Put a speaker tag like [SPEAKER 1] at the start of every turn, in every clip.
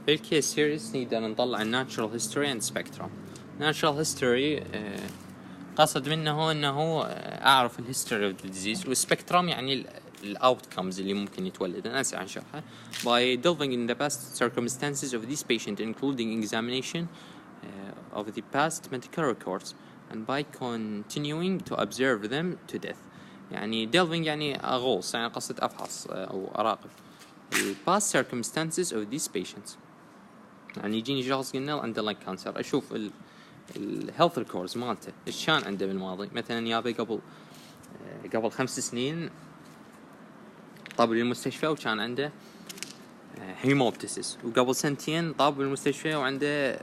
[SPEAKER 1] بالكيس سيريز نقدر نطلع الناتشرال هيستوري اند سبكترم. ناتشرال هيستوري قصد منه انه اعرف الهيستوري اوف ذا ديزيز، والسبكترم يعني الاوتكمز اللي ممكن يتولد. انا اسف عن شرحها. By delving in the past circumstances of these patients including examination of the past medical records and by continuing to observe them to death. يعني delving يعني اغوص، يعني قصد افحص او اراقب past circumstances of these patients. يعني يجيني شخص قلنا له عنده lung cancer، اشوف الهيلث ريكوردز مالته ايش كان عنده بالماضي. مثلا يابا قبل 5 سنين طاب بالمستشفى وكان عنده هيموبتسيس، وقبل 2 سنين طاب بالمستشفى وعنده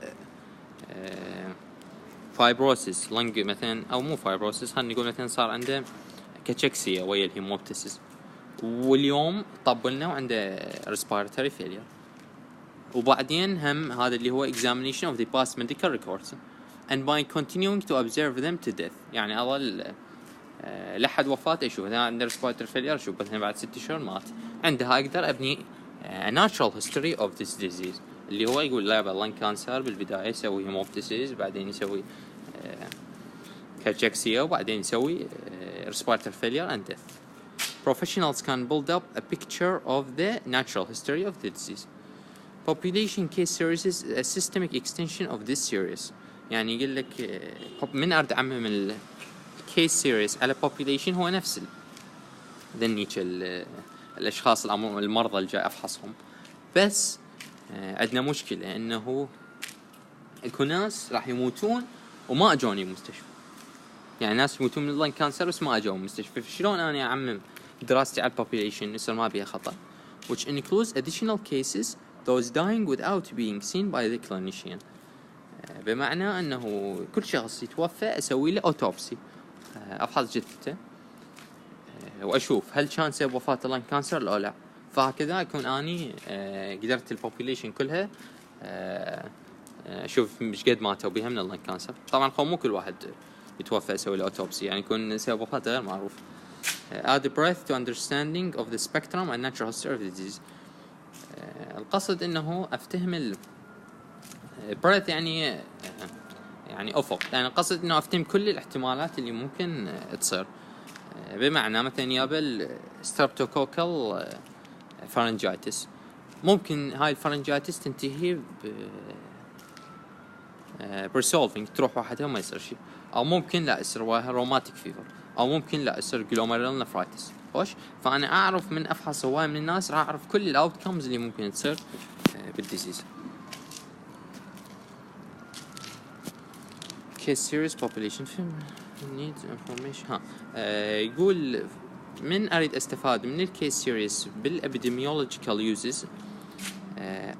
[SPEAKER 1] فايبروسيس لنج مثلا، او مو فايبروسيس، خلينا نقول مثلا صار عنده كاتشكسيا ويا الهيموبتسيس، واليوم طب لنا وعنده respiratory failure. وبعدين هم هذا اللي هو examination of the past medical records and by continuing to observe them to death. يعني أظل لحد وفاته أشوف إذا عنده respiratory failure، أشوف مثلا بعد 6 شهور مات. عندها أقدر أبني natural history of this disease اللي هو يقول لا lung cancer بالبداية يسوي هيموبتسيس، بعدين يسوي كاتشكسيا، وبعدين يسوي respiratory failure and death. Professionals can build up a picture of the natural history of the disease. Population case series is a systemic extension of this series. يعني يقول لك من أرد أعمم ال case series على population هو نفس ذنيك الأشخاص المرضى اللي جاي أفحصهم، بس عندنا مشكلة إنه اكو ناس راح يموتون وما أجوني المستشفى. يعني ناس يموتون من اللنج كانسر بس ما أجوا المستشفى. فشلون أنا أعمم دراستي على population يصير ما بيها خطأ؟ which includes additional cases those dying without being seen by the clinician. بمعنى أنه كل شخص يتوفى أسوي له autopsy، أفحص جثته وأشوف هل كان سبب وفاة اللنج كانسر أو لا. فهكذا أكون أني قدرت البوبوليشن كلها أشوف مش قد ماتوا بها من اللنج كانسر. طبعا مو كل واحد يتوفى أسوي له autopsy، يعني يكون سبب وفاته غير معروف. add breadth to understanding of the spectrum and natural history of the disease. القصد إنه أفتهم breadth يعني أفق، يعني القصد إنه أفتهم كل الاحتمالات اللي ممكن تصير. بمعنى مثلا يابا streptococcal pharyngitis، ممكن هاي الفارنجايتس تنتهي برسولفينج، تروح وحدها وما يصير شيء، أو ممكن لا يصير روماتيك فيفر، أو ممكن لا يصير جلوميرال نفرايتس. خوش، فأنا أعرف من أفحص هواي من الناس راح أعرف كل الأوتكمز اللي ممكن تصير بالديزيز. case series population needs information. يقول من أريد أستفاد من الكيس سيريز بالابيديميولوجيكال uses،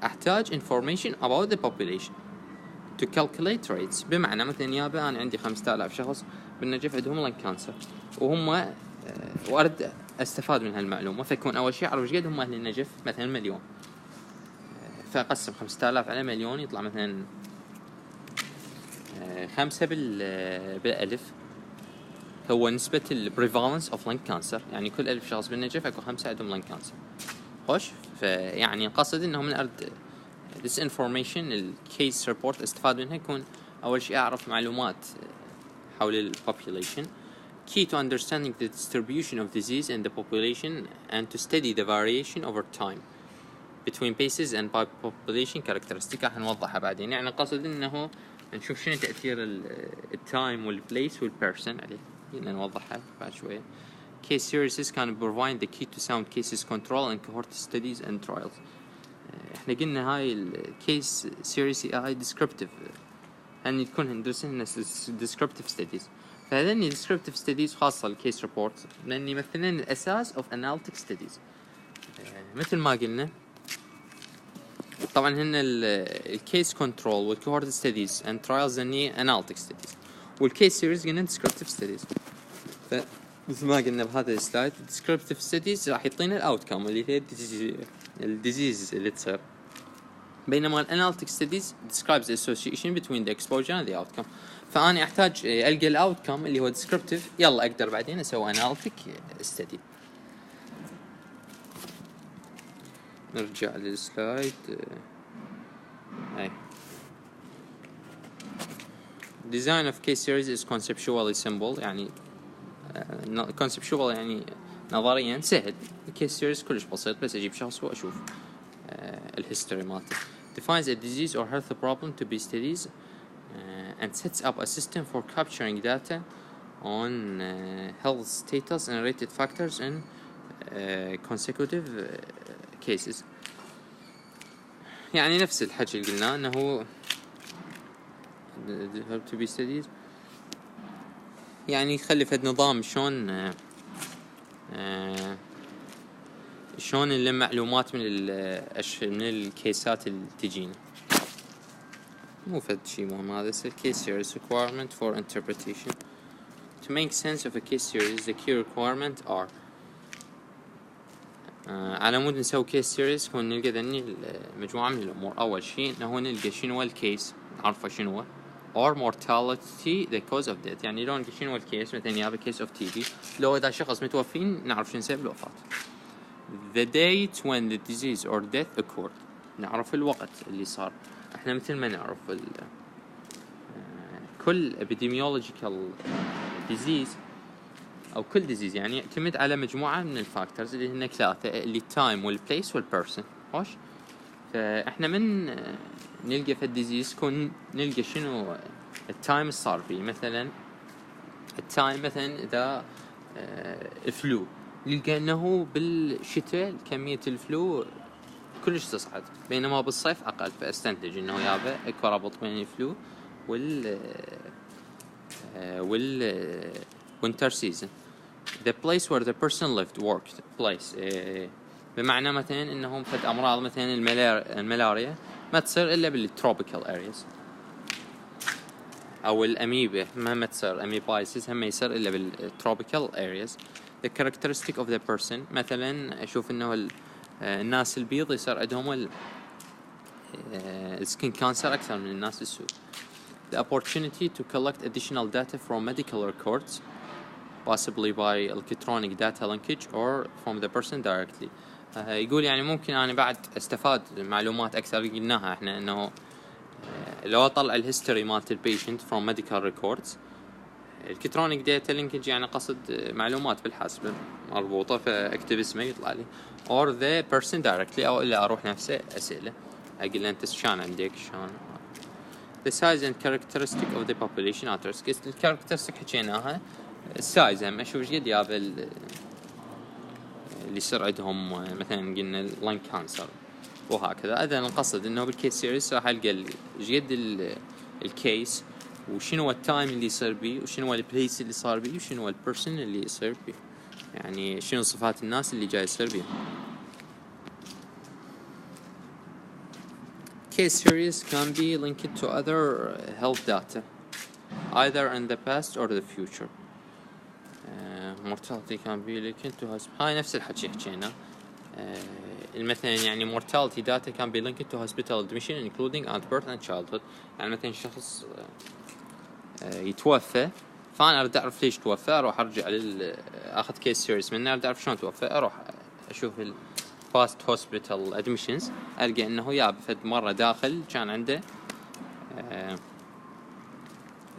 [SPEAKER 1] أحتاج information about the population to calculate rates. بمعنى مثلا يابا أنا عندي 5000 شخص بالنجف عندهم lung cancer، وهم وأرد أستفاد من هالمعلومة، فيكون أول شيء أعرف إيش قد هم أهل النجف، مثلا 1,000,000، فأقسم 5000 على 1,000,000 يطلع مثلا 5 بالألف هو نسبة prevalence of lung cancer. يعني كل 1000 شخص بالنجف أكو 5 عندهم lung cancer. خوش، فيعني قصد إنه من أرد this information الكيس report استفاد منها، يكون أول شيء أعرف معلومات حول ال population key to understanding the distribution of disease in the population and to study the variation over time between places and by population characteristic. راح نوضحها بعدين. يعني قصد إنه نشوف شنو تأثير التايم والبليس والبيرسون عليه، هنا نوضحها بعد شوية. Case series can provide the key to sound cases control and cohort studies and trials. احنا قلنا هاي الكيس سيريز هاي descriptive، يعني تكون هندرسين descriptive studies. فهذني descriptive studies خاصة الكيس ريبورت لأن يمثلن الأساس of analytic studies. مثل ما قلنا طبعا هن الكيس كنترول والكوهورت ستديز and trials هني analytic studies، والكيس سيريز قلنا descriptive studies. فمثل ما قلنا بهذا السلايد descriptive studies راح يعطينا الاوتكم اللي هي الديزيز اللي تصير، بينما الاناليتيك ستديز describes the association between the exposure and the outcome. فأنا أحتاج ألقى الاوتكم اللي هو descriptive، يلا أقدر بعدين أسوي analytic study. نرجع للسلايد. أي design of case series is conceptually simple. يعني conceptual يعني نظريا سهل. case series كلش بسيط، بس أجيب شخص وأشوف الهيستوري مالته. defines a disease or health problem to be studies and sets up a system for capturing data on health status and related factors in consecutive cases. يعني نفس الحكي اللي قلناه انه to be studies، يعني يخلي فد نظام شلون نلم معلومات من الكيسات اللي تجينا. مو فد شي مهم هذا. case series requirement for interpretation. To make sense of a case series, the key requirements are على مود نسوي كيس سيريز هو نلقى ذني مجموعة من الأمور. أول شيء إنه نلقى شنو الكيس، نعرفه شنو هو، or mortality the cause of death. يعني لو نلقى شنو الكيس، مثلا يابا case of TB، لو إذا شخص متوفين نعرف شنو سبب الوفاة. the date when the disease or death occurred، نعرف الوقت اللي صار. إحنا مثل ما نعرف كل epidemiological disease أو كل disease يعني يعتمد على مجموعة من الفاكتورز اللي هن ثلاثة، اللي time والبليس والبيرسون. خوش، فإحنا من نلقى في الديزيز كون نلقى شنو التايم صار فيه. مثلا التايم مثلا إذا الفلو، نلقى أنه بالشتاء كمية الفلو كلش تصعد، بينما بالصيف أقل. فأستنتج أنه يابا اكو ربط بين الفلو winter season. the place where the person lived worked place، بمعنى مثلا انهم فد امراض مثلا الملاريا ما تصير الا بالتروبيكال areas، او الاميبا ما تصير اميبايسيس هم يصير الا بالتروبيكال areas. the characteristic of the person، مثلا اشوف انه الناس البيض يصير عندهم السكين كانسر اكثر من الناس السود. the opportunity to collect additional data from medical records possibly by electronic data linkage or from the person directly. يقول يعني ممكن أنا بعد استفاد معلومات أكثر. قلناها إحنا إنه لو أطلع الهيستوري مالت البيشنت from medical records، electronic data linkage يعني قصد معلومات بالحاسبة مربوطة، فأكتب اسمه يطلع لي or the person directly، أو إلا أروح نفسه أسئلة أقول له أنت شان عندك شان. the size and characteristic of the population at risk. الكاركترستيك حكيناها، السايز هم اشوف ايش قد ياب اللي يصير عندهم مثلا قلنا اللنج كانسر وهكذا. اذا نقصد انه بالكيس سيريس راح القى ايش قد الكيس، وشنو التايم اللي يصير بيه، وشنو البليس اللي صار بيه، وشنو البيرسون اللي يصير بيه، يعني شنو صفات الناس اللي جاي يصير بيهم. Case series can be linked to other health data either in the past or the future. mortality can be linked to hospital. هاي نفس الحكي حكينا. مثلا يعني mortality data can be linked to hospital admission including at birth and childhood. يعني مثلا شخص يتوفى، فأنا أريد أعرف ليش توفى، أروح أرجع أخذ كيس سيريس منه، أريد أعرف شلون توفى، أروح أشوف past hospital admissions، ألقى إنه ياب فد مرة داخل كان عنده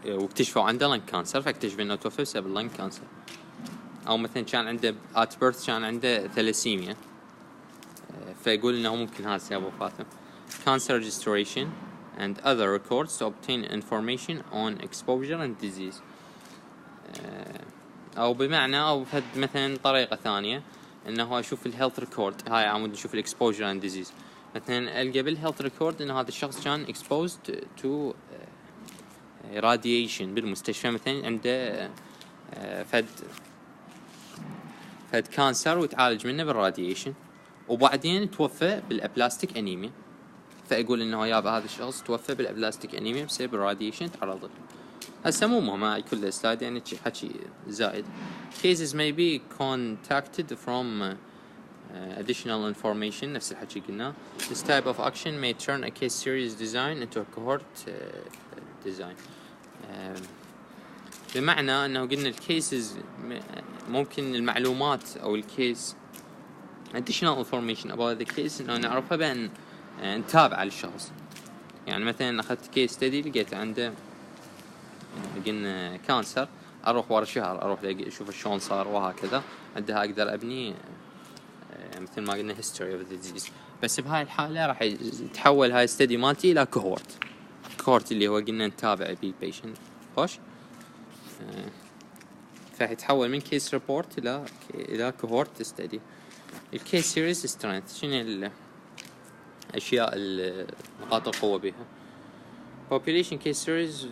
[SPEAKER 1] واكتشفوا عنده لنج كانسر، فاكتشف إنه توفى بسبب اللنج كانسر. أو مثلا كان عنده at birth كان عنده ثلاسيميا، فيقول إنه ممكن هذا سبب وفاته. cancer registration and other records to obtain information on exposure and disease. أو بمعنى أو مثلا طريقة ثانية إنه أشوف الهيلث ريكورد، هاي عمود نشوف الإكسبوجر and disease. مثلا ألقى بالهيلث ريكورد إنه هذا الشخص كان exposed to radiation بالمستشفى، مثلا عنده فد كانسر وتعالج منه بالراديشن، وبعدين توفى بالابلاستيك انيميا، فاقول انه يابا هذا الشخص توفى بالابلاستيك انيميا بسبب الراديشن تعرض له. هسه مو مهم هاي كل سلايد يعني حكي زائد. cases may be contacted from additional information، نفس الحكي قلنا. this type of action may turn a case series design into a cohort design. بمعنى أنه قلنا الكيسز ممكن المعلومات أو الكيس additional information about the case إنه نعرفها بأن نتابع للشخص. يعني مثلا أخذت كيس ستدي لقيت عنده قلنا كانسر، أروح ورا شهر أروح أشوف شلون صار وهكذا، عندها أقدر أبني مثل ما قلنا history of the disease. بس بهاي الحالة راح يتحول هاي ستدي مالتي إلى cohort اللي هو قلنا نتابع بيه patient. خوش فيتحول من case report إلى cohort study. الكيس سيريز strength شنو الأشياء نقاط القوة بها؟ population case series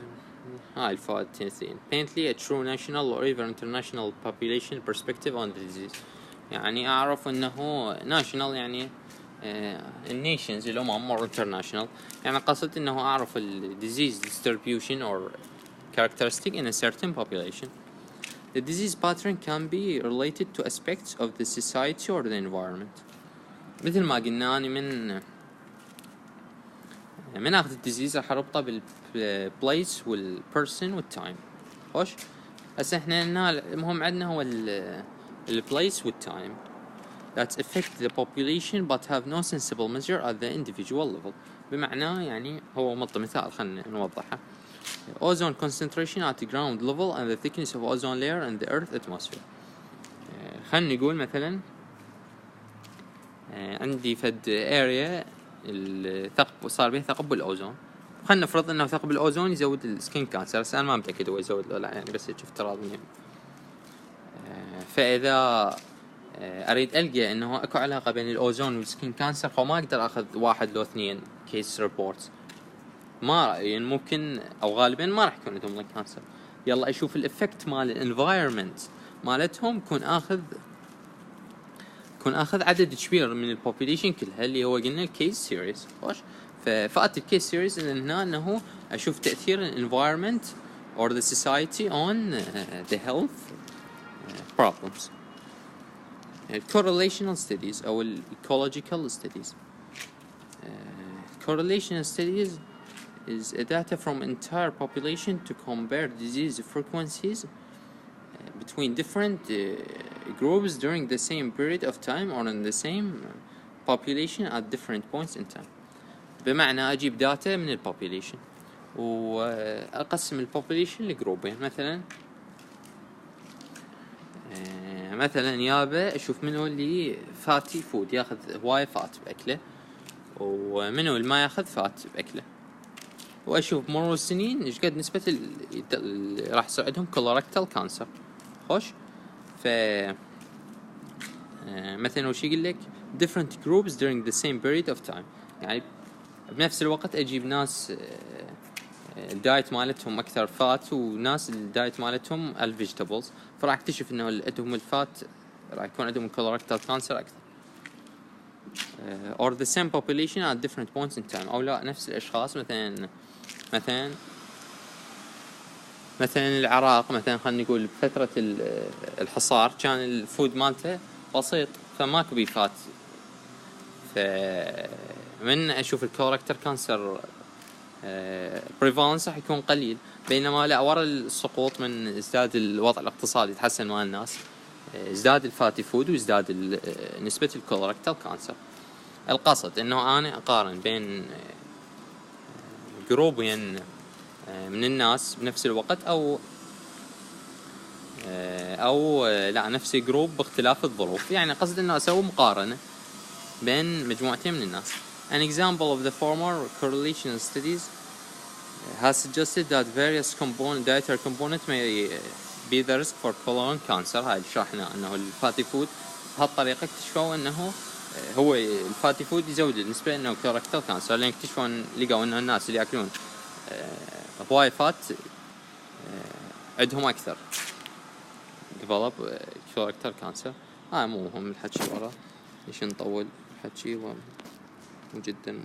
[SPEAKER 1] هاي الفوائد اثنين. painfully a true national or even international population perspective on the disease. يعني أعرف أنه national يعني النيشنز الأمم or international، يعني قصدت أنه أعرف ال disease distribution or characteristic in a certain population. The disease pattern can be related to aspects of the society or the environment. مثل ما قلنا أنا من أخذ الديزيز راح أربطه بالبليس والبيرسون والتايم. خوش هسه إحنا هنا المهم عندنا هو البليس والتايم that affect the population but have no sensible measure at the individual level. بمعنى يعني هو مثال خلنا نوضحها. Ozone concentration at the ground level and the thickness of ozone layer in the earth atmosphere. خلنا نقول مثلا عندي فد area الثقب صار به ثقب الأوزون، خلنا نفرض انه ثقب الأوزون يزود السكين كانسر، بس انا ما متأكد هو يزود ولا يعني بس شوف افتراضيا. فاذا اريد القى انه اكو علاقة بين الأوزون والسكين كانسر، فما اقدر اخذ واحد لو اثنين كيس ريبورتس، ما يعني ممكن او غالبا ما راح يكون عندهم لين كانسر. يلا اشوف الافكت مال الانفايرمنت مالتهم، كون اخذ عدد كبير من البوبوليشن كلها اللي هو قلنا الكيس سيريز. خوش فات الكيس سيريز هنا انه اشوف تاثير الانفايرمنت or the society on the health problems. correlational studies او ecological studies. correlational studies is a data from entire population to compare disease frequencies between different groups during the same period of time or in the same population at different points in time. بمعنى أجيب داتا من البوبوليشن وأقسم البوبوليشن لجروبين. مثلا يابا أشوف منو اللي فاتي فود ياخذ هواية فات بأكله، ومنو اللي ما ياخذ فات بأكله، وأشوف مرور السنين إيش قد نسبة راح يصير عندهم كولوركتال كانسر. خوش مثلا وش يقول لك different groups during the same period of time، يعني بنفس الوقت أجيب ناس الدايت مالتهم أكثر فات وناس الدايت مالتهم الفيجيتابلز، فراح أكتشف إنه عندهم الفات راح يكون عندهم colorectal cancer أكثر. or the same population at different points in time، أو لا نفس الأشخاص مثلا العراق مثلا خلينا نقول بفترة الحصار كان الفود مالته بسيط فماكو بيفات، فمن أشوف الكولكتر كانسر بريفالنس راح يكون قليل، بينما لا ورا السقوط من ازداد الوضع الاقتصادي يتحسن مال الناس، ازداد الفاتي فود وازداد نسبة الكولكتر كانسر. القصد انه انا اقارن بين جروبين من الناس بنفس الوقت او لا نفس الجروب باختلاف الظروف، يعني قصد انه اسوي مقارنة بين مجموعتين من الناس. An example of the former correlational studies has suggested that various dietary components may be the risk for colon cancer. هاي شرحنا انه الفاتي فود بهالطريقة اكتشفوا انه هو الفاتي فود يزود النسبة انه كولكتال كانسر، لان اكتشفوا لقوا انه الناس اللي ياكلون هواي فات عندهم اكثر develop colorectal cancer. مو مهم الحكي ورا ليش نطول الحكي، وجدا مهم.